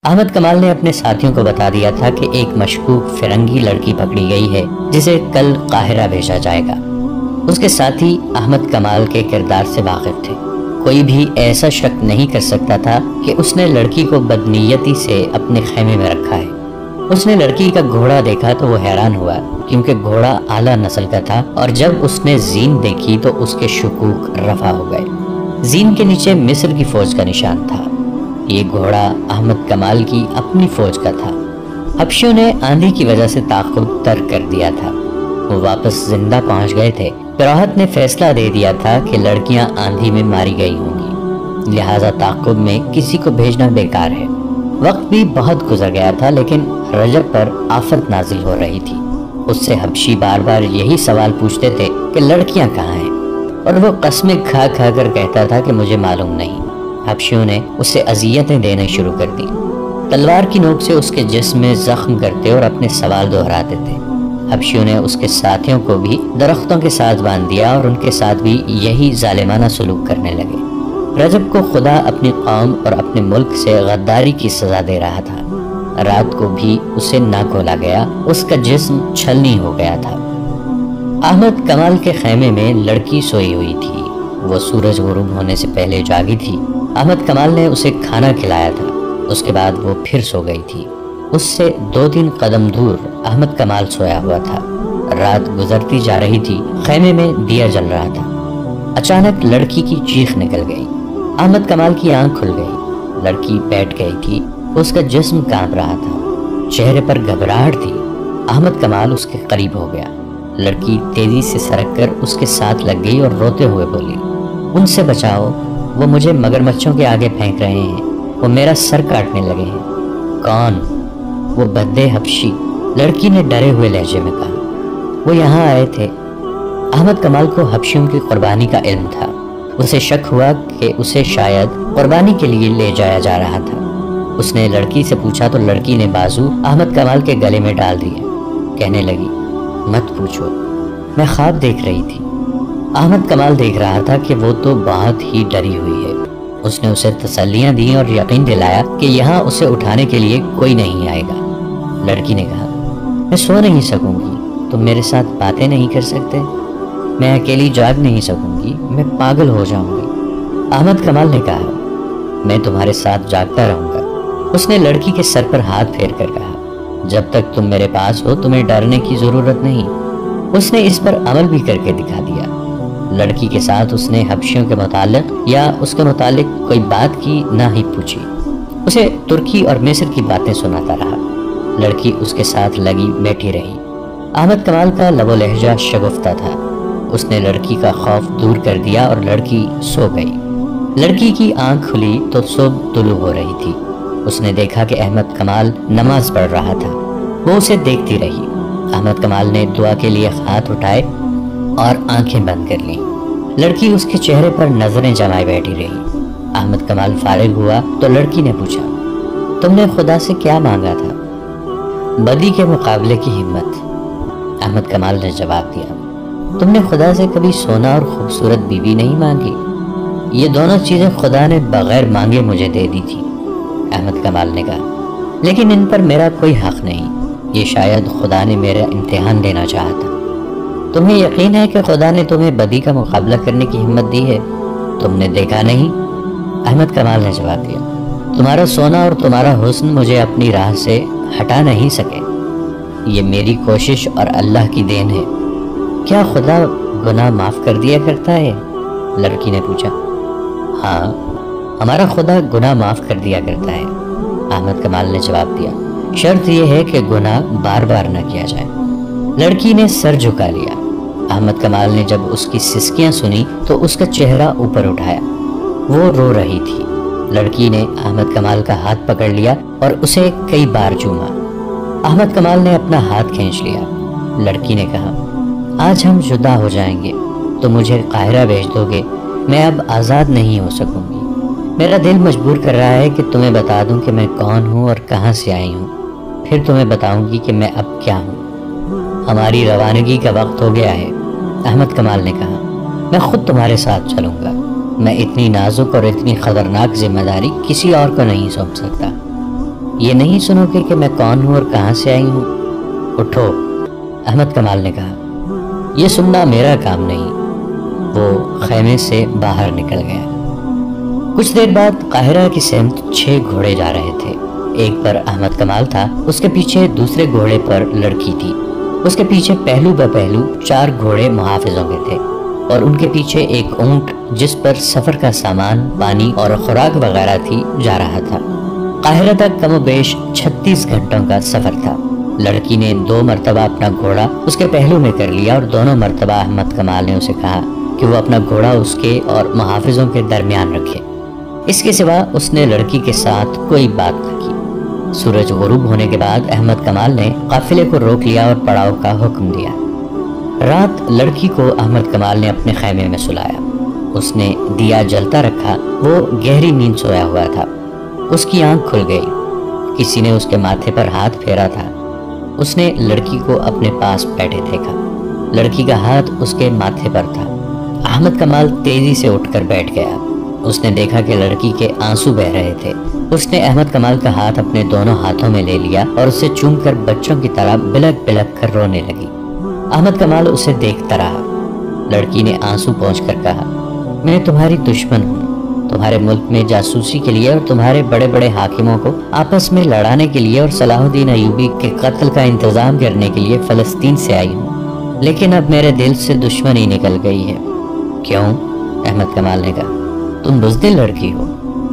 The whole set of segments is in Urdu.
احمد کمال نے اپنے ساتھیوں کو بتا دیا تھا کہ ایک مشکوک فرنگی لڑکی پکڑی گئی ہے جسے کل قاہرہ بھیجا جائے گا۔ اس کے ساتھی احمد کمال کے کردار سے واقف تھے۔ کوئی بھی ایسا شک نہیں کر سکتا تھا کہ اس نے لڑکی کو بدنیتی سے اپنے خیمے میں رکھا ہے۔ اس نے لڑکی کا گھوڑا دیکھا تو وہ حیران ہوا، کیونکہ گھوڑا اعلیٰ نسل کا تھا، اور جب اس نے زین دیکھی تو اس کے شکوک رفع ہو گئے۔ زین کے نیچے مصر کی فوج کا نشان تھا۔ یہ گھوڑا احمد کمال کی اپنی فوج کا تھا۔ حبشیوں نے آندھی کی وجہ سے تعاقب ترک کر دیا تھا۔ وہ واپس زندہ پہنچ گئے تھے۔ فراحت نے فیصلہ دے دیا تھا کہ لڑکیاں آندھی میں ماری گئی ہوں گی، لہٰذا تعاقب میں کسی کو بھیجنا بیکار ہے۔ وقت بھی بہت گزر گیا تھا، لیکن رجب پر آفت نازل ہو رہی تھی۔ اس سے حبشی بار بار یہی سوال پوچھتے تھے کہ لڑکیاں کہاں ہیں، اور وہ قسمیں کھا کھا کر کہتا تھا کہ مجھے معلوم نہیں۔ حبشیوں نے اسے اذیتیں دینے شروع کر دی۔ تلوار کی نوک سے اس کے جسم میں زخم کرتے اور اپنے سوال دہراتے تھے۔ حبشیوں نے اس کے ساتھیوں کو بھی درختوں کے ساتھ باندھ دیا اور ان کے ساتھ بھی یہی ظالمانہ سلوک کرنے لگے۔ رجب کو خدا اپنی قوم اور اپنے ملک سے غداری کی سزا دے رہا تھا۔ رات کو بھی اسے نہ کھولا گیا، اس کا جسم چھلنی ہو گیا تھا۔ احمد کمال کے خیمے میں لڑکی سوئی ہوئی تھی۔ وہ سورج غروب ہونے سے پہلے جاگی تھی۔ احمد کمال نے اسے کھانا کھلایا تھا، اس کے بعد وہ پھر سو گئی تھی۔ اس سے 2-3 قدم دور احمد کمال سویا ہوا تھا۔ رات گزرتی جا رہی تھی، خیمے میں دیا جل رہا تھا۔ اچانک لڑکی کی چیخ نکل گئی۔ احمد کمال کی آنکھ کھل گئی۔ لڑکی بیٹھ گئی تھی، اس کا جسم کانپ رہا تھا، چہرے پر گھبراہٹ تھی۔ احمد کمال اس کے قریب ہو گیا۔ لڑکی تیزی سے سرک کر اس کے ساتھ لگ گئی اور روتے ہوئے بولی، ان سے بچاؤ، وہ مجھے مگرمچھوں کے آگے پھینک رہے ہیں، وہ میرا سر کاٹنے لگے ہیں۔ کون؟ وہ بدے حبشی، لڑکی نے ڈرے ہوئے لہجے میں کہا۔ وہ یہاں آئے تھے۔ احمد کمال کو حبشیوں کی قربانی کا علم تھا۔ اسے شک ہوا کہ اسے شاید قربانی کے لیے لے جایا جا رہا تھا۔ اس نے لڑکی سے پوچھا تو لڑکی نے بازو احمد کمال کے گلے میں ڈال دیے، کہنے لگی، مت پوچھو، میں خواب دیکھ رہی تھی۔ احمد کمال دیکھ رہا تھا کہ وہ تو بہت ہی ڈری ہوئی ہے۔ اس نے اسے تسلیاں دیں اور یقین دلایا کہ یہاں اسے اٹھانے کے لیے کوئی نہیں آئے گا۔ لڑکی نے کہا، میں سو نہیں سکوں گی، تم میرے ساتھ باتیں نہیں کر سکتے؟ میں اکیلی جاگ نہیں سکوں گی، میں پاگل ہو جاؤں گی۔ احمد کمال نے کہا، میں تمہارے ساتھ جاگتا رہوں گا۔ اس نے لڑکی کے سر پر ہاتھ پھیر کر کہا، جب تک تم میرے پاس ہو تمہیں ڈرنے کی ضرورت نہیں۔ اس نے اس پر عمل بھی کر کے دکھا دیا۔ لڑکی کے ساتھ اس نے حبشیوں کے متعلق یا اس کے متعلق کوئی بات کی نہ ہی پوچھی۔ اسے ترکی اور مصر کی باتیں سناتا رہا۔ لڑکی اس کے ساتھ لگی بیٹھی رہی۔ احمد کمال کا لب و لہجہ شگفتہ تھا۔ اس نے لڑکی کا خوف دور کر دیا اور لڑکی سو گئی۔ لڑکی کی آنکھ کھلی تو صبح طلوع ہو رہی تھی۔ اس نے دیکھا کہ احمد کمال نماز پڑھ رہا تھا۔ وہ اسے دیکھتی رہی۔ احمد کمال نے دعا کے لیے ہاتھ اٹھائے اور آنکھیں بند کر لیں۔ لڑکی اس کے چہرے پر نظریں جمائے بیٹھی رہی۔ احمد کمال فارغ ہوا تو لڑکی نے پوچھا، تم نے خدا سے کیا مانگا تھا؟ بدی کے مقابلے کی ہمت، احمد کمال نے جواب دیا۔ تم نے خدا سے کبھی سونا اور خوبصورت بیوی نہیں مانگی؟ یہ دونوں چیزیں خدا نے بغیر مانگے مجھے دے دی تھی، احمد کمال نے کہا، لیکن ان پر میرا کوئی حق نہیں۔ یہ شاید خدا نے میرا امتحان لینا چاہا تھا۔ تمہیں یقین ہے کہ خدا نے تمہیں بدی کا مقابلہ کرنے کی ہمت دی ہے؟ تم نے دیکھا نہیں؟ احمد کمال نے جواب دیا، تمہارا سونا اور تمہارا حسن مجھے اپنی راہ سے ہٹا نہیں سکے۔ یہ میری کوشش اور اللہ کی دین ہے۔ کیا خدا گناہ معاف کر دیا کرتا ہے؟ لڑکی نے پوچھا۔ ہاں، ہمارا خدا گناہ معاف کر دیا کرتا ہے، احمد کمال نے جواب دیا، شرط یہ ہے کہ گناہ بار بار نہ کیا جائے۔ لڑکی نے سر جھکا لیا۔ احمد کمال نے جب اس کی سسکیاں سنی تو اس کا چہرہ اوپر اٹھایا۔ وہ رو رہی تھی۔ لڑکی نے احمد کمال کا ہاتھ پکڑ لیا اور اسے کئی بار چوما۔ احمد کمال نے اپنا ہاتھ کھینچ لیا۔ لڑکی نے کہا، آج ہم جدا ہو جائیں گے، تو مجھے قاہرہ بھیج دو گے، میں اب آزاد نہیں ہو سکوں گی۔ میرا دل مجبور کر رہا ہے کہ تمہیں بتا دوں کہ میں کون ہوں اور کہاں سے آئی ہوں، پھر تمہیں بتاؤں گی کہ میں اب کیا ہوں۔ ہماری روانگی کا وقت ہو گیا ہے، احمد کمال نے کہا، میں خود تمہارے ساتھ چلوں گا۔ میں اتنی نازک اور اتنی خطرناک ذمہ داری کسی اور کو نہیں سونپ سکتا۔ یہ نہیں سنو گے کہ میں کون ہوں اور کہاں سے آئی ہوں؟ اٹھو، احمد کمال نے کہا۔ یہ سننا میرا کام نہیں۔ وہ خیمے سے باہر نکل گیا۔ کچھ دیر بعد قاہرہ کی سمت 6 گھوڑے جا رہے تھے۔ ایک پر احمد کمال تھا، اس کے پیچھے دوسرے گھوڑے پر لڑکی تھی، اس کے پیچھے پہلو بہ پہلو 4 گھوڑے محافظوں کے تھے، اور ان کے پیچھے ایک اونٹ جس پر سفر کا سامان، پانی اور خوراک وغیرہ تھی جا رہا تھا۔ قاہرہ تک کم و بیش 36 گھنٹوں کا سفر تھا۔ لڑکی نے 2 مرتبہ اپنا گھوڑا اس کے پہلو میں کر لیا، اور دونوں مرتبہ احمد کمال نے اسے کہا کہ وہ اپنا گھوڑا اس کے اور محافظوں کے درمیان رکھے۔ اس کے سوا اس نے لڑکی کے ساتھ کوئی بات نہ کی۔ سورج غروب ہونے کے بعد احمد کمال نے قافلے کو روک لیا اور پڑاؤ کا حکم دیا۔ رات لڑکی کو احمد کمال نے اپنے خیمے میں سلایا۔ اس نے دیا جلتا رکھا، وہ گہری نیند سویا ہوا تھا۔ اس کی آنکھ کھل گئی، کسی نے اس کے ماتھے پر ہاتھ پھیرا تھا۔ اس نے لڑکی کو اپنے پاس بیٹھے دیکھا، لڑکی کا ہاتھ اس کے ماتھے پر تھا۔ احمد کمال تیزی سے اٹھ کر بیٹھ گیا۔ اس نے دیکھا کہ لڑکی کے آنسو بہ رہے تھے۔ اس نے احمد کمال کا ہاتھ اپنے دونوں ہاتھوں میں لے لیا اور اسے چوم کر بچوں کی طرح بلک بلک کر رونے لگی۔ احمد کمال اسے دیکھتا رہا۔ لڑکی نے آنسو پونچھ کر کہا، میں تمہاری دشمن ہوں، تمہارے ملک میں جاسوسی کے لیے اور تمہارے بڑے بڑے حاکموں کو آپس میں لڑانے کے لیے اور صلاح الدین ایوبی کے قتل کا انتظام کرنے کے لیے فلسطین سے آئی ہوں، لیکن اب میرے دل سے دشمنی نکل گئی ہے۔ کیوں؟ احمد کمال نے کہا، تم بزدل لڑکی ہو،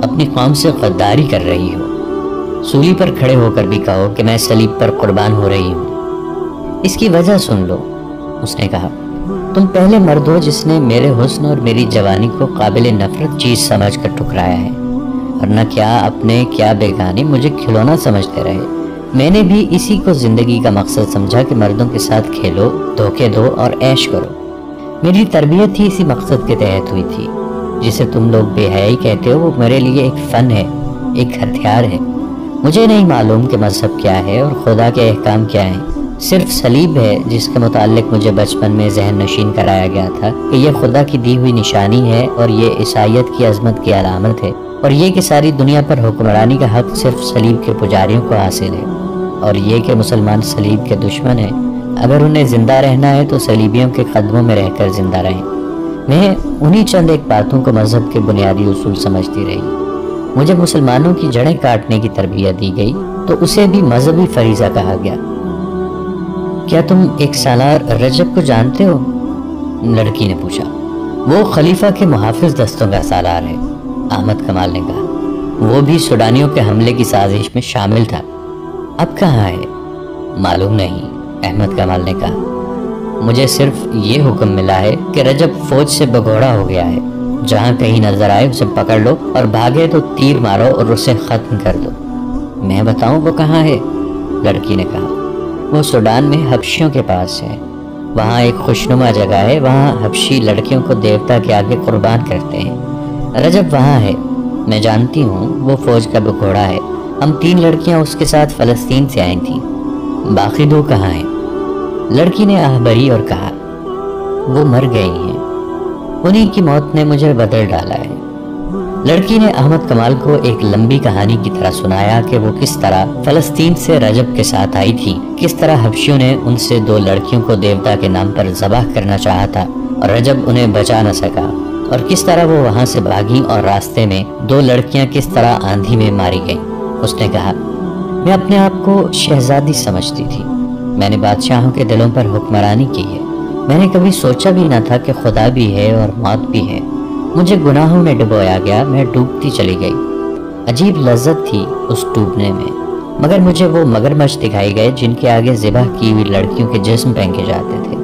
اپنی قوم سے غداری کر رہی ہو۔ سولی پر کھڑے ہو کر بھی کہو کہ میں صلیب پر قربان ہو رہی ہوں۔ اس کی وجہ سن لو، اس نے کہا، تم پہلے مرد ہو جس نے میرے حسن اور میری جوانی کو قابل نفرت چیز سمجھ کر ٹھکرایا ہے، ورنہ کیا اپنے کیا بیگانے مجھے کھلونا سمجھتے رہے۔ میں نے بھی اسی کو زندگی کا مقصد سمجھا کہ مردوں کے ساتھ کھیلو، دھوکے دو اور عیش کرو۔ میری تربیت ہی اسی مقصد کے تحت ہوئی تھی۔ جسے تم لوگ بے حیائی کہتے ہو، وہ میرے لیے ایک فن ہے، ایک ہتھیار ہے۔ مجھے نہیں معلوم کہ مذہب کیا ہے اور خدا کے احکام کیا ہیں، صرف صلیب ہے جس کے متعلق مجھے بچپن میں ذہن نشین کرایا گیا تھا کہ یہ خدا کی دی ہوئی نشانی ہے اور یہ عیسائیت کی عظمت کی علامت ہے، اور یہ کہ ساری دنیا پر حکمرانی کا حق صرف صلیب کے پجاریوں کو حاصل ہے، اور یہ کہ مسلمان صلیب کے دشمن ہیں، اگر انہیں زندہ رہنا ہے تو صلیبیوں کے قدموں میں رہ کر زندہ رہیں۔ میں انہی چند ایک باتوں کو مذہب کے بنیادی اصول سمجھتی رہی۔ مجھے مسلمانوں کی جڑیں کاٹنے کی تربیت دی گئی تو اسے بھی مذہبی فریضہ کہا گیا۔ کیا تم ایک سالار رجب کو جانتے ہو؟ لڑکی نے پوچھا۔ وہ خلیفہ کے محافظ دستوں کا سالار ہے، احمد کمال نے کہا۔ وہ بھی سوڈانیوں کے حملے کی سازش میں شامل تھا۔ اب کہاں ہے؟ معلوم نہیں، احمد کمال نے کہا۔ مجھے صرف یہ حکم ملا ہے کہ رجب فوج سے بگوڑا ہو گیا ہے، جہاں کہیں نظر آئے اسے پکڑ لو اور بھاگے تو تیر مارو اور اسے ختم کر دو۔ میں بتاؤں وہ کہاں ہے؟ لڑکی نے کہا۔ وہ سوڈان میں حبشیوں کے پاس ہے، وہاں ایک خوشنما جگہ ہے، وہاں حبشی لڑکیوں کو دیوتا کے آگے قربان کرتے ہیں۔ رجب وہاں ہے، میں جانتی ہوں، وہ فوج کا بگوڑا ہے۔ ہم 3 لڑکیاں اس کے ساتھ فلسطین سے آئی تھیں۔ باقی 2 کہاں ہیں؟ لڑکی نے آہ بھری اور کہا، وہ مر گئی ہیں، انہی کی موت نے مجھے بدل ڈالا ہے۔ لڑکی نے احمد کمال کو ایک لمبی کہانی کی طرح سنایا کہ وہ کس طرح فلسطین سے رجب کے ساتھ آئی تھی، کس طرح حبشیوں نے ان سے 2 لڑکیوں کو دیوتا کے نام پر ذبح کرنا چاہا تھا اور رجب انہیں بچا نہ سکا، اور کس طرح وہ وہاں سے بھاگیں اور راستے میں 2 لڑکیاں کس طرح آندھی میں ماری گئیں۔ اس نے کہا، میں اپنے آپ کو شہزادی سمجھتی تھی، میں نے بادشاہوں کے دلوں پر حکمرانی کی ہے، میں نے کبھی سوچا بھی نہ تھا کہ خدا بھی ہے اور موت بھی ہے۔ مجھے گناہوں میں ڈبویا گیا، میں ڈوبتی چلی گئی۔ عجیب لذت تھی اس ڈوبنے میں، مگر مجھے وہ مگرمچھ دکھائی گئے جن کے آگے ذبح کی ہوئی لڑکیوں کے جسم پھینکے جاتے تھے۔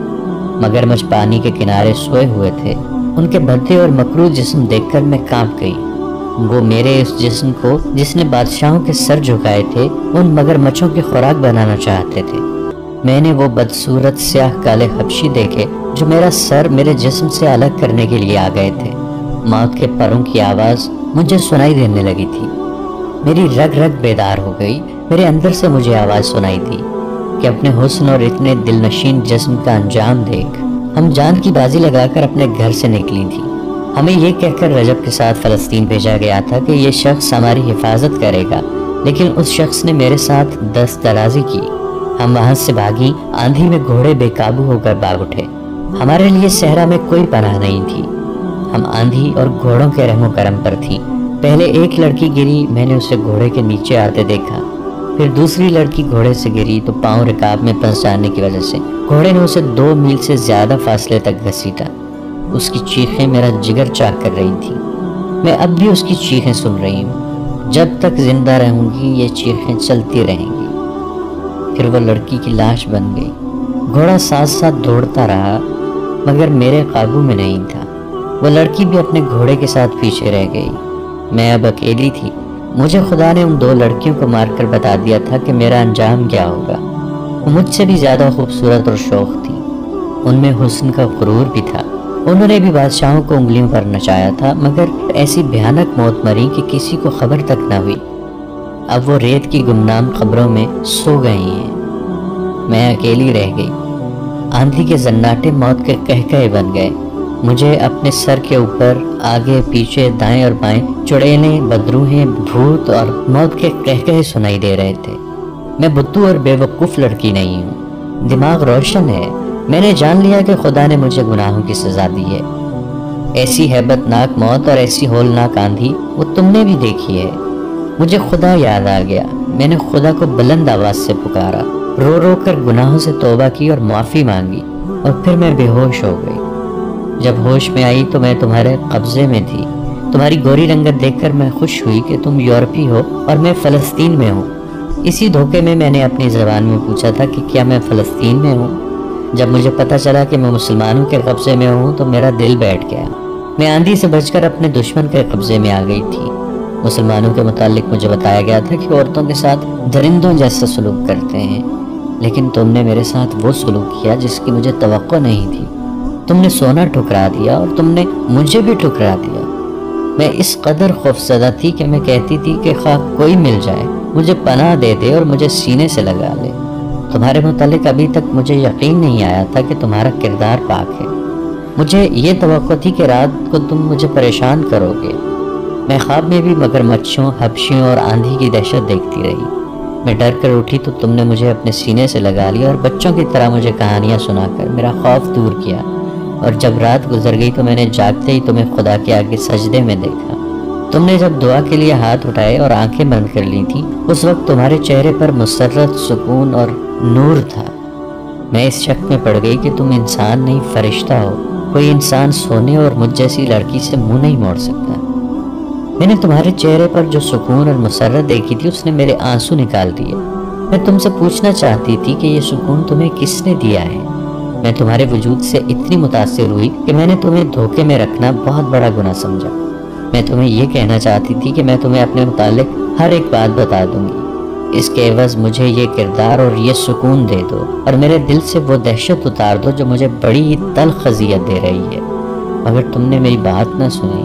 مگرمچھ پانی کے کنارے سوئے ہوئے تھے، ان کے بھدے اور مکروہ جسم دیکھ کر میں کانپ گئی۔ وہ میرے اس جسم کو جس نے بادشاہوں کے سر جھکائے تھے ان مگرمچھوں کی خوراک بنانا چاہتے تھے۔ میں نے وہ بدصورت سیاہ کالے حبشی دیکھے جو میرا سر میرے جسم سے الگ کرنے کے لیے آ گئے تھے۔ موت کے پروں کی آواز مجھے سنائی دینے لگی تھی۔ میری رگ رگ بیدار ہو گئی، میرے اندر سے مجھے آواز سنائی دی کہ اپنے حسن اور اتنے دل نشین جسم کا انجام دیکھ۔ ہم جان کی بازی لگا کر اپنے گھر سے نکلی تھی، ہمیں یہ کہہ کر رجب کے ساتھ فلسطین بھیجا گیا تھا کہ یہ شخص ہماری حفاظت کرے گا، لیکن اس شخص نے میرے ساتھ دست درازی کی۔ ہم وہاں سے بھاگی، آندھی میں گھوڑے بے قابو ہو کر بھاگ اٹھے۔ ہمارے لیے صحرا میں کوئی پناہ نہیں تھی۔ ہم آندھی اور گھوڑوں کے رحم و کرم پر تھی۔ پہلے ایک لڑکی گری، میں نے اسے گھوڑے کے نیچے آتے دیکھا۔ پھر دوسری لڑکی گھوڑے سے گری تو پاؤں رکاب میں پھنس جانے کی وجہ سے گھوڑے نے اسے 2 میل سے زیادہ فاصلے تک گھسیٹا۔ اس کی چیخیں میرا جگر چاک کر رہی تھی۔ میں اب بھی اس کی چیخیں سن رہی ہوں۔ جب تک زندہ رہوں گی یہ چیخیں چلتی رہیں گی۔ پھر وہ لڑکی کی لاش بن گئی۔ گھوڑا ساتھ ساتھ دوڑتا رہا مگر میرے قابو میں نہیں تھا۔ وہ لڑکی بھی اپنے گھوڑے کے ساتھ پیچھے رہ گئی۔ میں اب اکیلی تھی۔ مجھے خدا نے ان 2 لڑکیوں کو مار کر بتا دیا تھا کہ میرا انجام کیا ہوگا۔ وہ مجھ سے بھی زیادہ خوبصورت اور شوخ تھی۔ ان میں حسن کا غرور بھی تھا۔ انہوں نے بھی بادشاہوں کو انگلیوں پر نچایا تھا مگر ایسی بھیانک موت مری کہ کسی کو خبر تک نہ ہوئی۔ اب وہ ریت کی گمنام قبروں میں سو گئی ہیں۔ میں اکیلی رہ گئی۔ آندھی کے زناٹے موت کے قہقہے بن گئے۔ مجھے اپنے سر کے اوپر آگے پیچھے دائیں اور بائیں چڑیلیں، بدروہیں، بھوت اور موت کے قہقہے سنائی دے رہے تھے۔ میں بدھو اور بے وقوف لڑکی نہیں ہوں۔ دماغ روشن ہے۔ میں نے جان لیا کہ خدا نے مجھے گناہوں کی سزا دی ہے۔ ایسی ہیبت ناک موت اور ایسی ہولناک آندھی وہ تم نے بھی دیکھی ہے۔ مجھے خدا یاد آ گیا۔ میں نے خدا کو بلند آواز سے پکارا، رو رو کر گناہوں سے توبہ کی اور معافی مانگی، اور پھر میں بے ہوش ہو گئی۔ جب ہوش میں آئی تو میں تمہارے قبضے میں تھی۔ تمہاری گوری رنگت دیکھ کر میں خوش ہوئی کہ تم یورپی ہو اور میں فلسطین میں ہوں۔ اسی دھوکے میں میں نے اپنی زبان میں پوچھا تھا کہ کیا میں فلسطین میں ہوں۔ جب مجھے پتہ چلا کہ میں مسلمانوں کے قبضے میں ہوں تو میرا دل بیٹھ گیا۔ میں آندھی سے بچ کر اپنے دشمن کے قبضے میں آ گئی تھی۔ مسلمانوں کے متعلق مجھے بتایا گیا تھا کہ عورتوں کے ساتھ درندوں جیسا سلوک کرتے ہیں، لیکن تم نے میرے ساتھ وہ سلوک کیا جس کی مجھے توقع نہیں تھی۔ تم نے سونا ٹھکرا دیا اور تم نے مجھے بھی ٹھکرا دیا۔ میں اس قدر خوفزدہ تھی کہ میں کہتی تھی کہ خواہ کوئی مل جائے مجھے پناہ دے دے اور مجھے سینے سے لگا لے۔ تمہارے متعلق ابھی تک مجھے یقین نہیں آیا تھا کہ تمہارا کردار پاک ہے۔ مجھے یہ توقع تھی کہ رات کو تم مجھے پریشان کرو گے۔ میں خواب میں بھی مگرمچھوں، حبشیوں اور آندھی کی دہشت دیکھتی رہی۔ میں ڈر کر اٹھی تو تم نے مجھے اپنے سینے سے لگا لیا اور بچوں کی طرح مجھے کہانیاں سنا کر میرا خوف دور کیا۔ اور جب رات گزر گئی تو میں نے جاگتے ہی تمہیں خدا کے آگے سجدے میں دیکھا۔ تم نے جب دعا کے لیے ہاتھ اٹھائے اور آنکھیں بند کر لی تھی، اس وقت تمہارے چہرے پر مسرت، سکون اور نور تھا۔ میں اس شک میں پڑ گئی کہ تم انسان نہیں فرشتہ ہو۔ کوئی انسان سونے اور مجھ جیسی لڑکی سے منہ نہیں موڑ سکتا۔ میں نے تمہارے چہرے پر جو سکون اور مسرت دیکھی تھی اس نے میرے آنسو نکال دیے۔ میں تم سے پوچھنا چاہتی تھی کہ یہ سکون تمہیں کس نے دیا ہے۔ میں تمہارے وجود سے اتنی متاثر ہوئی کہ میں نے تمہیں دھوکے میں رکھنا بہت بڑا گناہ سمجھا۔ میں تمہیں یہ کہنا چاہتی تھی کہ میں تمہیں اپنے متعلق ہر ایک بات بتا دوں گی۔ اس کے عوض مجھے یہ کردار اور یہ سکون دے دو اور میرے دل سے وہ دہشت اتار دو جو مجھے بڑی ہی تلخ اذیت دے رہی ہے۔ مگر تم نے میری بات نہ سنی۔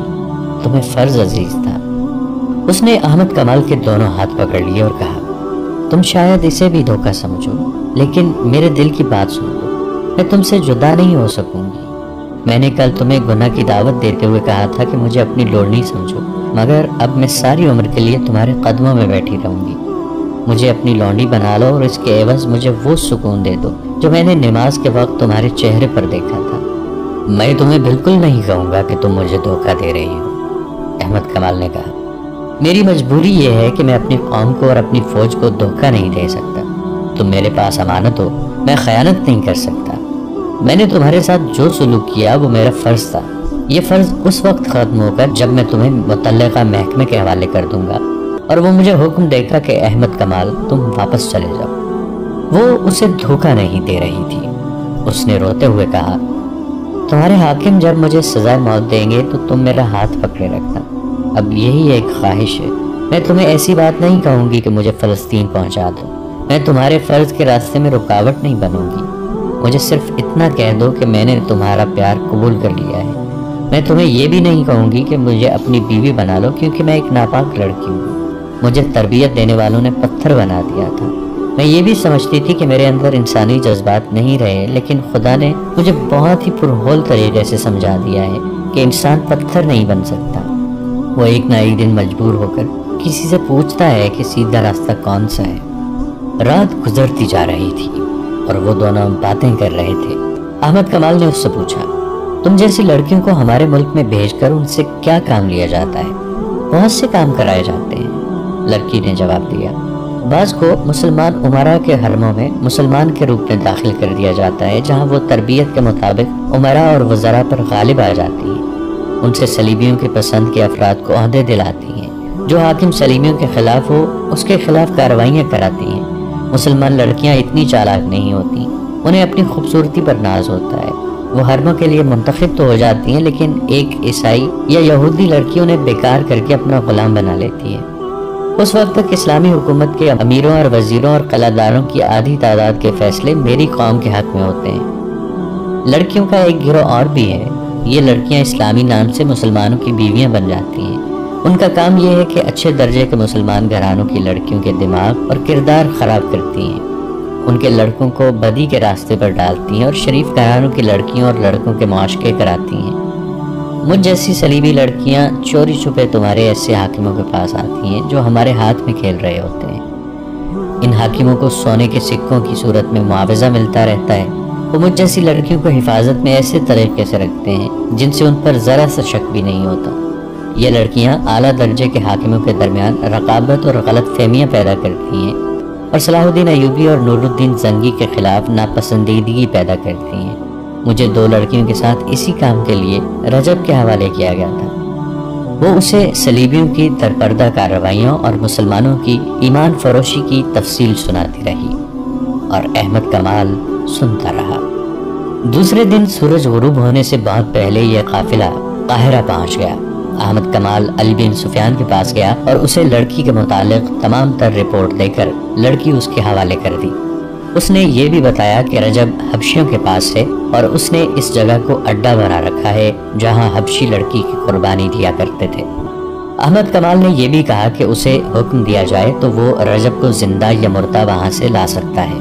تمہیں فرض عزیز تھا۔ اس نے احمد کمال کے دونوں ہاتھ پکڑ لیے اور کہا، تم شاید اسے بھی دھوکہ سمجھو، لیکن میرے دل کی بات سن لو۔ میں تم سے جدا نہیں ہو سکوں گی۔ میں نے کل تمہیں گناہ کی دعوت دیتے ہوئے کہا تھا کہ مجھے اپنی لوڑنی سمجھو، مگر اب میں ساری عمر کے لیے تمہارے قدموں میں بیٹھی رہوں گی۔ مجھے اپنی لونڈی بنا لو اور اس کے عوض مجھے وہ سکون دے دو جو میں نے نماز کے وقت تمہارے چہرے پر دیکھا تھا۔ میں تمہیں بالکل نہیں کہوں گا کہ تم مجھے دھوکہ دے رہی ہو، احمد کمال نے کہا۔ میری مجبوری یہ ہے کہ میں اپنی قوم کو اور اپنی فوج کو دھوکہ نہیں دے سکتا۔ تم میرے پاس امانت ہو، میں خیانت نہیں کر سکتا۔ میں نے تمہارے ساتھ جو سلوک کیا وہ میرا فرض تھا۔ یہ فرض اس وقت ختم ہوگا جب میں تمہیں متعلقہ محکمے کے حوالے کر دوں گا اور وہ مجھے حکم دے گا کہ احمد کمال تم واپس چلے جاؤ۔ وہ اسے دھوکہ نہیں دے رہی تھی۔ اس نے روتے ہوئے کہا، تمہارے حاکم جب مجھے سزائے موت دیں گے تو تم میرا ہاتھ پکڑے رکھنا۔ اب یہی ایک خواہش ہے۔ میں تمہیں ایسی بات نہیں کہوں گی کہ مجھے فلسطین پہنچا دو۔ میں تمہارے فرض کے راستے میں رکاوٹ نہیں بنوں گی۔ مجھے صرف اتنا کہہ دو کہ میں نے تمہارا پیار قبول کر لیا ہے۔ میں تمہیں یہ بھی نہیں کہوں گی کہ مجھے اپنی بیوی بنا لو، کیونکہ میں ایک ناپاک لڑکی ہوں۔ مجھے تربیت دینے والوں نے پتھر بنا دیا تھا۔ میں یہ بھی سمجھتی تھی کہ میرے اندر انسانی جذبات نہیں رہے، لیکن خدا نے مجھے بہت ہی پرہول طریقے سے سمجھا دیا ہے کہ انسان پتھر نہیں بن سکتا۔ وہ ایک نہ ایک دن مجبور ہو کر کسی سے پوچھتا ہے کہ سیدھا راستہ کون سا ہے۔ رات گزرتی جا رہی تھی اور وہ دونوں باتیں کر رہے تھے۔ احمد کمال نے اس سے پوچھا، تم جیسی لڑکیوں کو ہمارے ملک میں بھیج کر ان سے کیا کام لیا جاتا ہے؟ بہت سے کام کرائے جاتے ہیں، لڑکی نے جواب دیا۔ بعض کو مسلمان امراء کے حرموں میں مسلمان کے روپ میں داخل کر دیا جاتا ہے، جہاں وہ تربیت کے مطابق امراء اور وزراء پر غالب آ جاتی ہیں۔ ان سے صلیبیوں کی پسند کے افراد کو عہدے دلاتی ہیں۔ جو حاکم صلیبیوں کے خلاف ہو اس کے خلاف کارروائیاں کراتی ہیں۔ مسلمان لڑکیاں اتنی چالاک نہیں ہوتی، انہیں اپنی خوبصورتی پر ناز ہوتا ہے۔ وہ حرموں کے لیے منتخب تو ہو جاتی ہیں، لیکن ایک عیسائی یا یہودی لڑکی انہیں بیکار کر کے اپنا غلام بنا لیتی ہے۔ اس وقت تک اسلامی حکومت کے امیروں اور وزیروں اور قلعہداروں کی آدھی تعداد کے فیصلے میری قوم کے حق میں ہوتے ہیں۔ لڑکیوں کا ایک گروہ اور بھی ہے، یہ لڑکیاں اسلامی نام سے مسلمانوں کی بیویاں بن جاتی ہیں۔ ان کا کام یہ ہے کہ اچھے درجے کے مسلمان گھرانوں کی لڑکیوں کے دماغ اور کردار خراب کرتی ہیں، ان کے لڑکوں کو بدی کے راستے پر ڈالتی ہیں اور شریف گھرانوں کی لڑکیوں اور لڑکوں کے معاشقے کراتی ہیں۔ مجھ جیسی صلیبی لڑکیاں چوری چھپے تمہارے ایسے حاکموں کے پاس آتی ہیں جو ہمارے ہاتھ میں کھیل رہے ہوتے ہیں۔ ان حاکموں کو سونے کے سکوں کی صورت میں معاوضہ ملتا رہتا ہے۔ وہ مجھ جیسی لڑکیوں کو حفاظت میں ایسے طریقے سے رکھتے ہیں جن سے ان پر ذرا سا شک بھی نہیں ہوتا۔ یہ لڑکیاں اعلیٰ درجے کے حاکموں کے درمیان رقابت اور غلط فہمیاں پیدا کرتی ہیں اور صلاح الدین ایوبی اور نور الدین زنگی کے خلاف ناپسندیدگی پیدا کرتی ہیں۔ مجھے 2 لڑکیوں کے ساتھ اسی کام کے لیے رجب کے حوالے کیا گیا تھا۔ وہ اسے صلیبیوں کی درپردہ کارروائیوں اور مسلمانوں کی ایمان فروشی کی تفصیل سناتی رہی اور احمد کمال سنتا رہا۔ دوسرے دن سورج غروب ہونے سے بہت پہلے یہ قافلہ قاہرہ پہنچ گیا۔ احمد کمال علی بن سفیان کے پاس گیا اور اسے لڑکی کے متعلق تمام تر رپورٹ دے کر لڑکی اس کے حوالے کر دی۔ اس نے یہ بھی بتایا کہ رجب حبشیوں کے پاس ہے اور اس نے اس جگہ کو اڈا بنا رکھا ہے جہاں حبشی لڑکی کی قربانی دیا کرتے تھے۔ احمد کمال نے یہ بھی کہا کہ اسے حکم دیا جائے تو وہ رجب کو زندہ یا مردہ وہاں سے لا سکتا ہے۔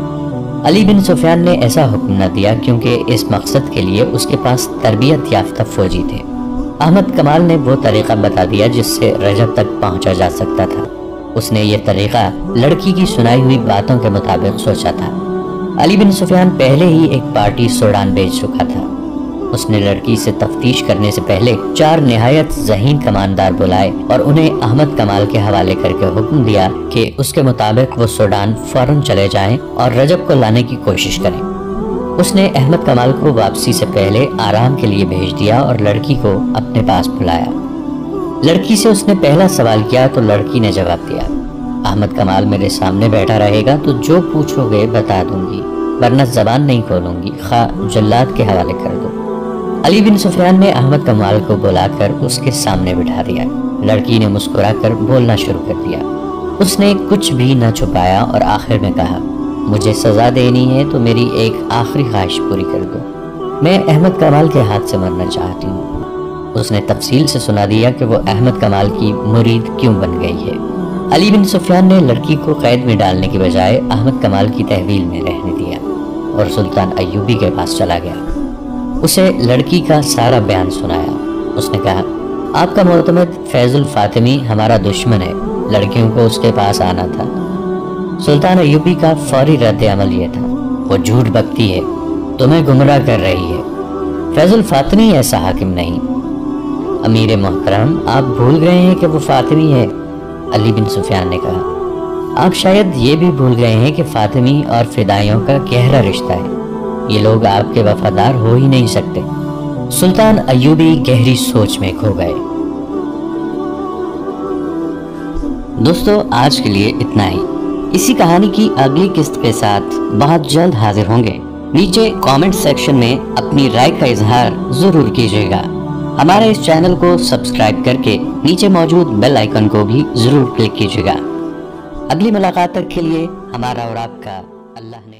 علی بن سفیان نے ایسا حکم نہ دیا کیونکہ اس مقصد کے لیے اس کے پاس تربیت یافتہ فوجی تھے۔ احمد کمال نے وہ طریقہ بتا دیا جس سے رجب تک پہنچا جا سکتا تھا۔ اس نے یہ طریقہ لڑکی کی سنائی ہوئی باتوں کے مطابق سوچا تھا۔ علی بن سفیان پہلے ہی ایک پارٹی سوڈان بھیج چکا تھا۔ اس نے لڑکی سے تفتیش کرنے سے پہلے 4 نہایت ذہین کماندار بلائے اور انہیں احمد کمال کے حوالے کر کے حکم دیا کہ اس کے مطابق وہ سوڈان فوراً چلے جائیں اور رجب کو لانے کی کوشش کریں۔ اس نے احمد کمال کو واپسی سے پہلے آرام کے لیے بھیج دیا اور لڑکی کو اپنے پاس بلایا۔ لڑکی سے اس نے پہلا سوال کیا تو لڑکی نے جواب دیا، احمد کمال میرے سامنے بیٹھا رہے گا تو جو پوچھو گے بتا دوں گی، ورنہ زبان نہیں کھولوں گی، خواہ جلاد کے حوالے کر دو۔ علی بن سفیان نے احمد کمال کو بلا کر اس کے سامنے بٹھا دیا۔ لڑکی نے مسکرا کر بولنا شروع کر دیا۔ اس نے کچھ بھی نہ چھپایا اور آخر میں کہا، مجھے سزا دینی ہے تو میری ایک آخری خواہش پوری کر دو، میں احمد کمال کے ہاتھ سے مرنا چاہتی ہوں۔ اس نے تفصیل سے سنا دیا کہ وہ احمد کمال کی مرید کیوں بن گئی ہے۔ علی بن سفیان نے لڑکی کو قید میں ڈالنے کی بجائے احمد کمال کی تحویل میں رہنے دیا اور سلطان ایوبی کے پاس چلا گیا۔ اسے لڑکی کا سارا بیان سنایا۔ اس نے کہا، آپ کا معتمد فیض الفاطمی ہمارا دشمن ہے، لڑکیوں کو اس کے پاس آنا تھا۔ سلطان ایوبی کا فوری رد عمل یہ تھا، وہ جھوٹ بکتی ہے، تمہیں گمراہ کر رہی ہے، فیض الفاطمی ایسا حاکم نہیں۔ امیر محترم، آپ بھول گئے ہیں کہ وہ فاطمی ہے، علی بن سفیان نے کہا۔ آپ شاید یہ بھی بھول گئے ہیں کہ فاطمی اور فدائیوں کا گہرا رشتہ ہے، یہ لوگ آپ کے وفادار ہو ہی نہیں سکتے۔ سلطان ایوبی گہری سوچ میں کھو گئے۔ دوستو، آج کے لیے اتنا ہی۔ اسی کہانی کی اگلی قسط کے ساتھ بہت جلد حاضر ہوں گے۔ نیچے کامنٹ سیکشن میں اپنی رائے کا اظہار ضرور کیجیے گا۔ ہمارے اس چینل کو سبسکرائب کر کے نیچے موجود بیل آئیکن کو بھی ضرور کلک کیجیے گا۔ اگلی ملاقات تک کے لیے ہمارا اور آپ کا اللہ نے